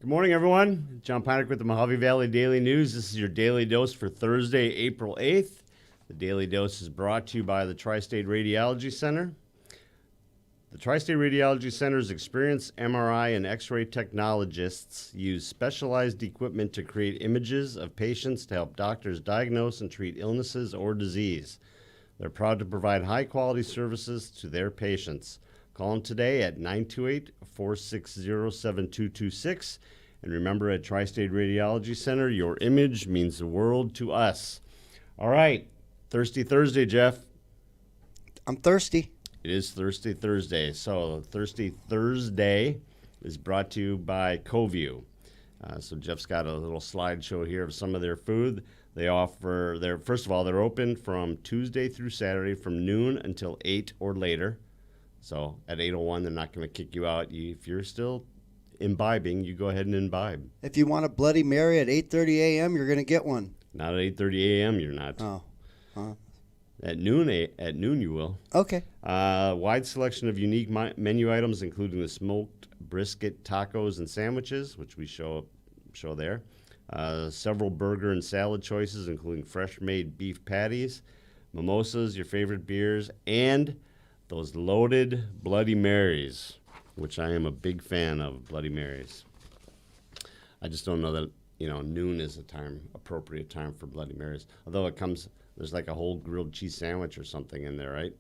Good morning, everyone. John Ponick with the Mojave Valley Daily News. This is your daily dose for Thursday, April 8th. The daily dose is brought to you by the Tri-State Radiology Center. The Tri-State Radiology Center's experienced MRI and X-ray technologists use specialized equipment to create images of patients to help doctors diagnose and treat illnesses or disease. They're proud to provide high-quality services to their patients. Call them today at 928-460-7226. And remember, at Tri-State Radiology Center, your image means the world to us. All right, Thirsty Thursday, Jeff. I'm thirsty. It is Thirsty Thursday. So Thirsty Thursday is brought to you by Coview. So Jeff's got a little slideshow here of some of their food. They offer first of all, they're open from Tuesday through Saturday from noon until 8 or later. So at 8:01, they're not going to kick you out. If you're still imbibing, you go ahead and imbibe. If you want a Bloody Mary at 8:30 a.m., you're going to get one. Not at 8:30 a.m., you're not. Oh. At noon you will. Okay. Wide selection of unique menu items, including the smoked brisket tacos and sandwiches, which we show there. Several burger and salad choices, including fresh-made beef patties, mimosas, your favorite beers, and those loaded Bloody Marys, which I am a big fan of Bloody Marys. I just don't know that, noon is appropriate time for Bloody Marys. Although there's like a whole grilled cheese sandwich or something in there, right?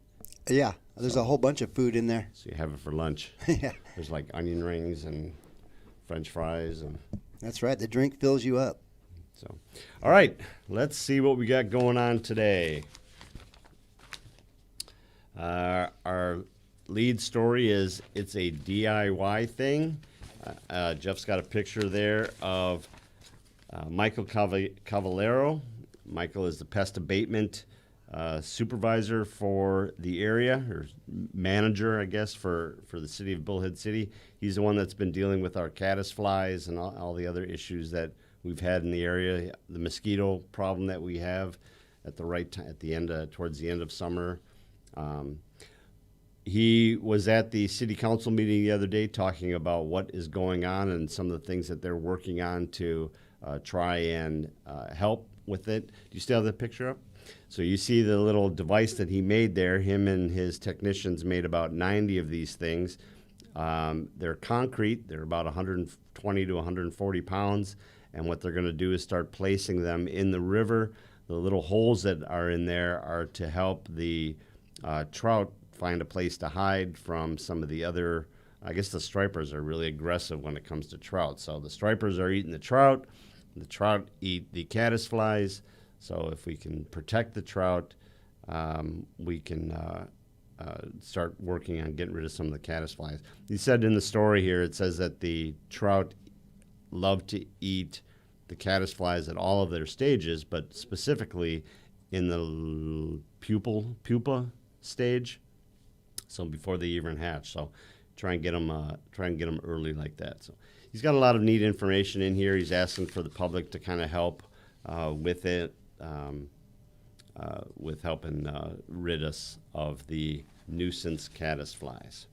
Yeah, there's a whole bunch of food in there. So you have it for lunch. Yeah. There's like onion rings and French fries. And that's right. The drink fills you up. So, all right, let's see what we got going on today. Our lead story is it's a DIY thing. Jeff's got a picture there of Michael Cavallero. Michael is the pest abatement supervisor for the area, or manager, I guess, for the city of Bullhead City. He's the one that's been dealing with our caddisflies and all the other issues that we've had in the area. The mosquito problem that we have at the right time, towards the end of summer. He was at the city council meeting the other day talking about what is going on and some of the things that they're working on to try and help with it. Do you still have the picture up? So you see the little device that he made there. Him and his technicians made about 90 of these things. They're concrete. They're about 120 to 140 pounds. And what they're going to do is start placing them in the river. The little holes that are in there are to help the trout find a place to hide from some of the other. I guess the stripers are really aggressive when it comes to trout. So the stripers are eating the trout eat the caddisflies. So if we can protect the trout, we can start working on getting rid of some of the caddisflies. He said in the story here, it says that the trout love to eat the caddisflies at all of their stages, but specifically in the pupa stage, so before they even hatch. So try and get them early like that. So he's got a lot of neat information in here. He's asking for the public to kind of help with it, with helping rid us of the nuisance caddisflies.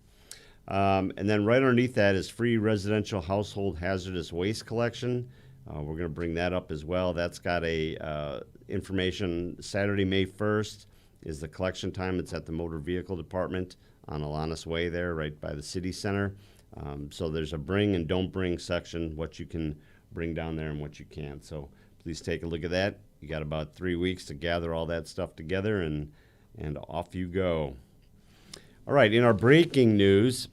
And then right underneath that is free residential household hazardous waste collection. We're going to bring that up as well. That's got a information. Saturday, May 1st is the collection time. It's at the Motor Vehicle Department on Alanis Way there, right by the city center. So there's a bring and don't bring section, what you can bring down there and what you can't. So please take a look at that. You got about 3 weeks to gather all that stuff together, and off you go. All right, in our breaking news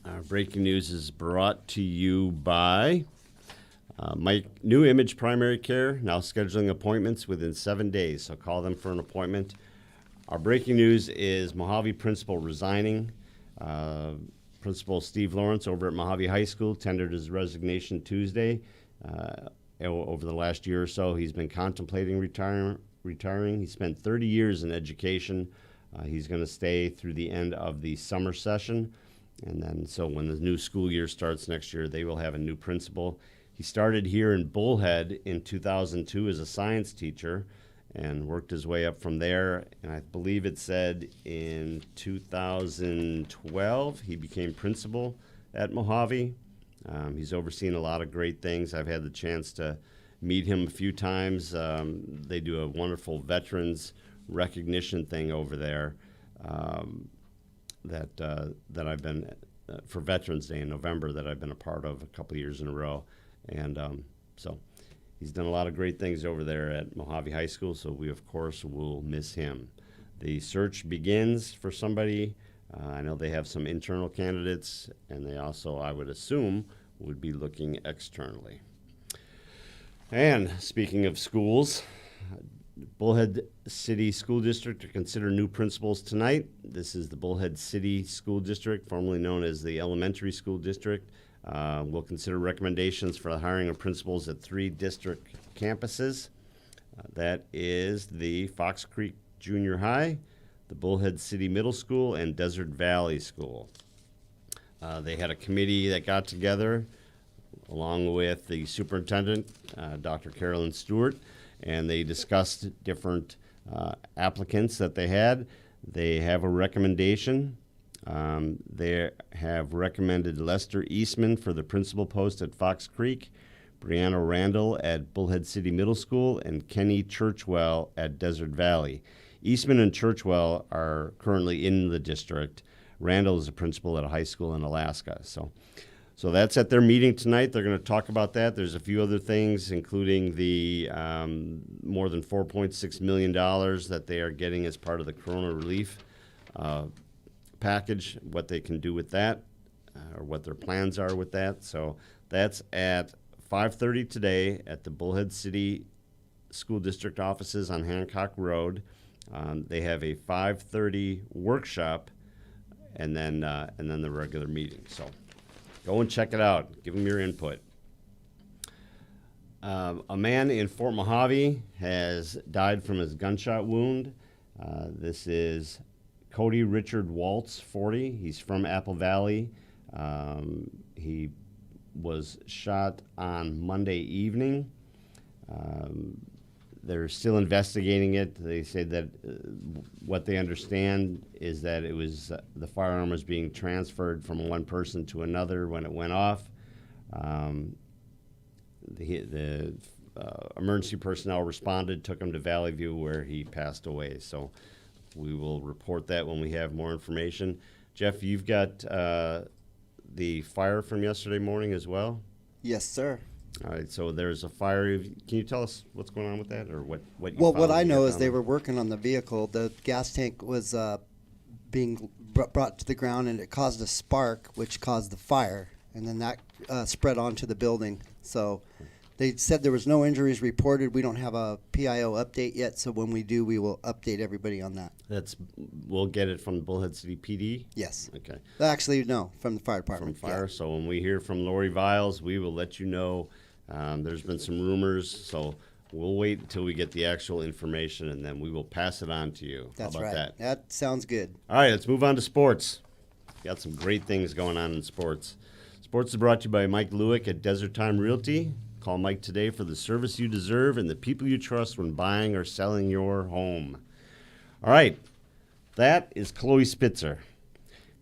is brought to you by my new Image Primary Care, now scheduling appointments within 7 days, so call them for an appointment. Our breaking news is Mojave principal resigning. Principal Steve Lawrence over at Mojave High School tendered his resignation Tuesday. Over the last year or so, he's been contemplating retiring. He spent 30 years in education. He's going to stay through the end of the summer session. And then, so when the new school year starts next year, they will have a new principal. He started here in Bullhead in 2002 as a science teacher and worked his way up from there. And I believe it said in 2012 he became principal at Mojave. He's overseen a lot of great things. I've had the chance to meet him a few times. They do a wonderful veterans recognition thing over there that I've been for Veterans Day in November that I've been a part of a couple of years in a row, and so he's done a lot of great things over there at Mojave High School. So we of course will miss him. The search begins for somebody. I know they have some internal candidates, and they also, I would assume, would be looking externally. And speaking of schools, Bullhead City School District to consider new principals tonight. This is the Bullhead City School District, formerly known as the Elementary School District. We'll consider recommendations for the hiring of principals at 3 district campuses. That is the Fox Creek Junior High, the Bullhead City Middle School, and Desert Valley School. They had a committee that got together along with the superintendent, Dr. Carolyn Stewart, and they discussed different applicants that they had. They have a recommendation. They have recommended Lester Eastman for the principal post at Fox Creek, Brianna Randall at Bullhead City Middle School, and Kenny Churchwell at Desert Valley. Eastman and Churchwell are currently in the district. Randall is a principal at a high school in Alaska. So that's at their meeting tonight. They're going to talk about that. There's a few other things, including the more than $4.6 million that they are getting as part of the Corona relief package, what they can do with that, or what their plans are with that. So that's at 5:30 today at the Bullhead City School District offices on Hancock Road. They have a 5:30 workshop, and then the regular meeting. So go and check it out. Give them your input. A man in Fort Mojave has died from his gunshot wound. This is Cody Richard Waltz, 40. He's from Apple Valley. He was shot on Monday evening. They're still investigating it. They say that what they understand is that it was the firearm was being transferred from one person to another when it went off. The emergency personnel responded, took him to Valley View where he passed away. So we will report that when we have more information. Jeff, you've got the fire from yesterday morning as well? Yes, sir. All right, so there's a fire. Can you tell us what's going on with that, or what you Well, what found I when you know got is down they there? were working on the vehicle. The gas tank was being brought to the ground, and it caused a spark, which caused the fire, and then that spread onto the building. So they said there was no injuries reported. We don't have a PIO update yet, so when we do, we will update everybody on that. We'll get it from Bullhead City PD. Yes. Okay. Actually, no, from the fire From department. fire. Yeah. So when we hear from Lori Viles, we will let you know. There's been some rumors, so we'll wait until we get the actual information, and then we will pass it on to you. That's How about right. that? That sounds good. All right, let's move on to sports. Got some great things going on in sports. Sports is brought to you by Mike Lewick at Desert Time Realty. Call Mike today for the service you deserve and the people you trust when buying or selling your home. All right, that is Chloe Spitzer.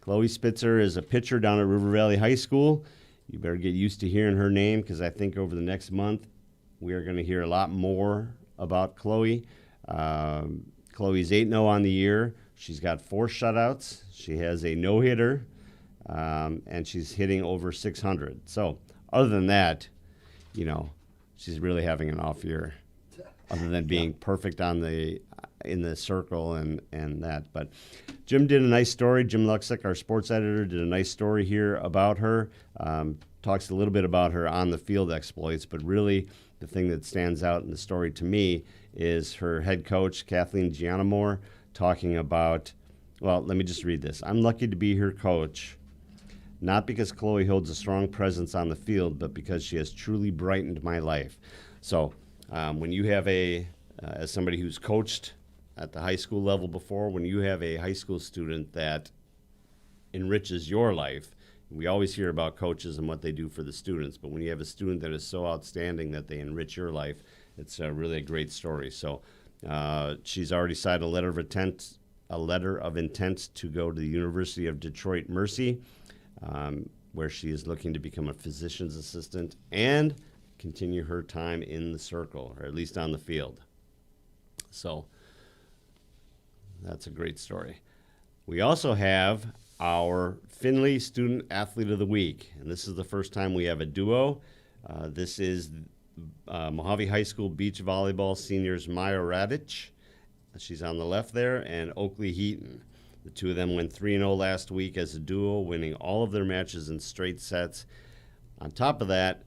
Chloe Spitzer is a pitcher down at River Valley High School. You better get used to hearing her name because I think over the next month we are going to hear a lot more about Chloe. Chloe's 8-0 on the year. She's got 4 shutouts. She has a no-hitter, and she's hitting over 600. So other than that, you know, she's really having an off year, other than being perfect in the circle and that. But Jim did a nice story. Jim Luxick, our sports editor, did a nice story here about her. Talks a little bit about her on the field exploits, but really the thing that stands out in the story to me is her head coach, Kathleen Gianamore, talking about, well, let me just read this. I'm lucky to be her coach, not because Chloe holds a strong presence on the field, but because she has truly brightened my life. So when you have as somebody who's coached at the high school level before, when you have a high school student that enriches your life, we always hear about coaches and what they do for the students, but when you have a student that is so outstanding that they enrich your life, it's really a great story. So she's already signed a letter of intent to go to the University of Detroit Mercy. where she is looking to become a physician's assistant and continue her time in the circle, or at least on the field. So that's a great story. We also have our Findlay Student Athlete of the Week, and this is the first time we have a duo. This is Mojave High School beach volleyball seniors Maya Radich, she's on the left there, and Oakley Heaton. The two of them went 3-0 last week as a duo, winning all of their matches in straight sets. On top of that,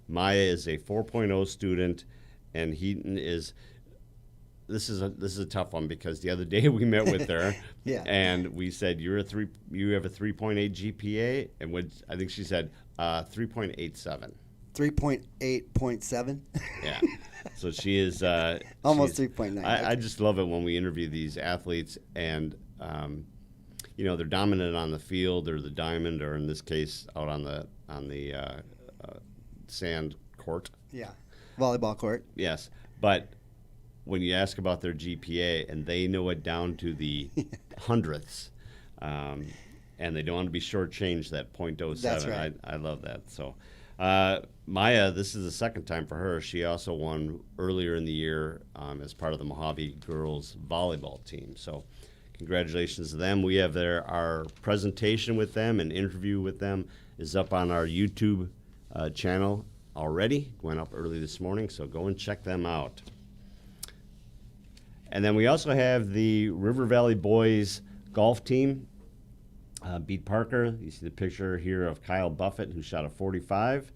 Maya is a 4.0 student, and Heaton is. This is a tough one because the other day we met with her, Yeah. and we said you have a 3.8 GPA, and what I think she said 3.87. 3.8.7. Yeah, so she is Almost she's- 3.9. I just love it when we interview these athletes, and they're dominant on the field, or the diamond, or in this case, out on the sand court. Yeah. Volleyball court. Yes, but when you ask about their GPA, and they know it down to the hundredths, and they don't want to be shortchanged that .07. That's right. I love that. So, Maya, this is the second time for her. She also won earlier in the year as part of the Mojave girls volleyball team. So, congratulations to them. We have our presentation with them and interview with them is up on our YouTube channel already. Went up early this morning, so go and check them out. And then we also have the River Valley boys golf team. Beat Parker. You see the picture here of Kyle Buffett, who shot a 45.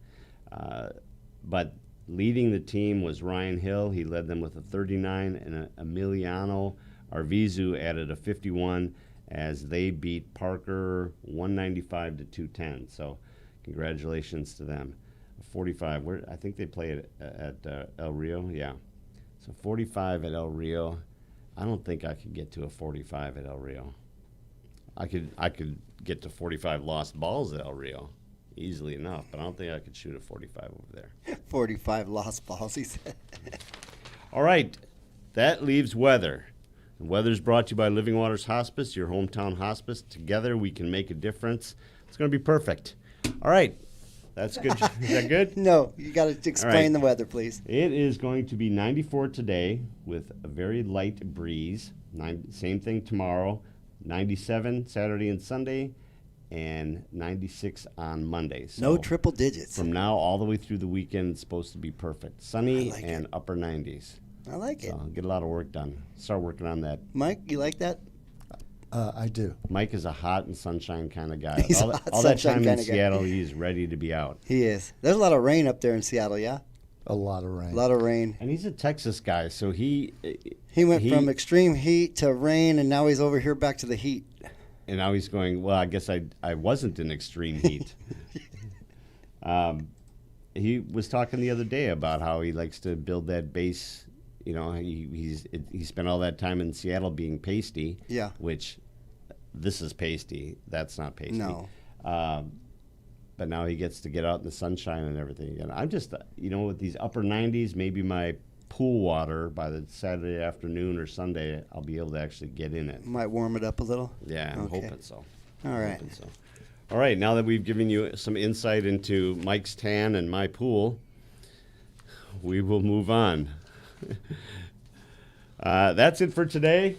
But leading the team was Ryan Hill. He led them with a 39, and Emiliano Arvizu added a 51 as they beat Parker 195 to 210. So congratulations to them. 45. I think they play at El Rio. Yeah. So 45 at El Rio. I don't think I could get to a 45 at El Rio. I could get to 45 lost balls at El Rio easily enough, but I don't think I could shoot a 45 over there. 45 lost balls, he said. All right, that leaves weather. And weather's brought to you by Living Waters Hospice, your hometown hospice. Together we can make a difference. It's going to be perfect. All right, that's good. Is that good? No, you got to explain the weather, please. It is going to be 94 today with a very light breeze. Same thing tomorrow. 97 Saturday and Sunday, and 96 on Monday. So No triple digits. from now all the way through the weekend, it's supposed to be perfect. Sunny I like and upper 90s. I like it. So I'll get a lot of work done. Start working on that. Mike, you like that? I do. Mike is a hot and sunshine kind of guy. He's all a that, hot all that sunshine time in kinda guy. Seattle, he's ready to be out. He is. There's a lot of rain up there in Seattle, yeah? A lot of rain. A lot of rain. And he's a Texas guy, so He went from extreme heat to rain, and now he's over here back to the heat. and now he's going, well, I guess I wasn't in extreme heat. He was talking the other day about how he likes to build that base. You know, he spent all that time in Seattle being pasty. Yeah. Which, this is pasty. That's not pasty. No. But now he gets to get out in the sunshine and everything again. I'm just, with these upper 90s, maybe my pool water by the Saturday afternoon or Sunday, I'll be able to actually get in it. Might warm it up a little. Yeah, I'm Okay. hoping so. All right. Hoping so. All right, now that we've given you some insight into Mike's tan and my pool, we will move on. That's it for today.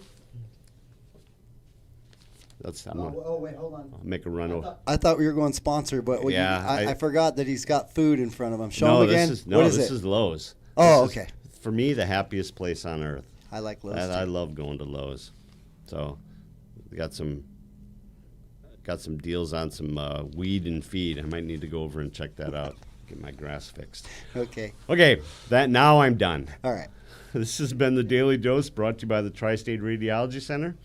I'm gonna wait, hold on. make a run over. I thought we were going sponsor, but Yeah, I forgot that he's got food in front of him. Show No, him again. this is What is this it? is Lowe's. Oh, This is, okay. For me, the happiest place on earth. I like Lowe's. I too. love going to Lowe's. So, we got some deals on some weed and feed. I might need to go over and check that out. Get my grass fixed. Okay. Okay, now I'm done. All right. This has been the Daily Dose brought to you by the Tri-State Radiology Center.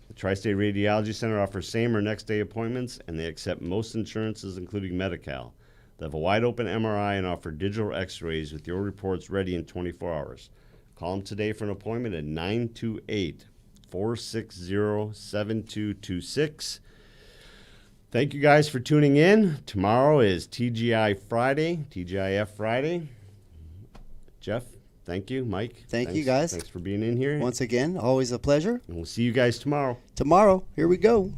The Tri-State Radiology Center offers same or next day appointments, and they accept most insurances, including Medi-Cal. They have a wide open MRI and offer digital x-rays with your reports ready in 24 hours. Call them today for an appointment at 928-460-7226. Thank you guys for tuning in. Tomorrow is TGIF Friday. Jeff, thank you. Mike, Thank you, thanks. guys. Thanks for being in here. Once again, always a pleasure. And we'll see you guys tomorrow. Tomorrow, here we go.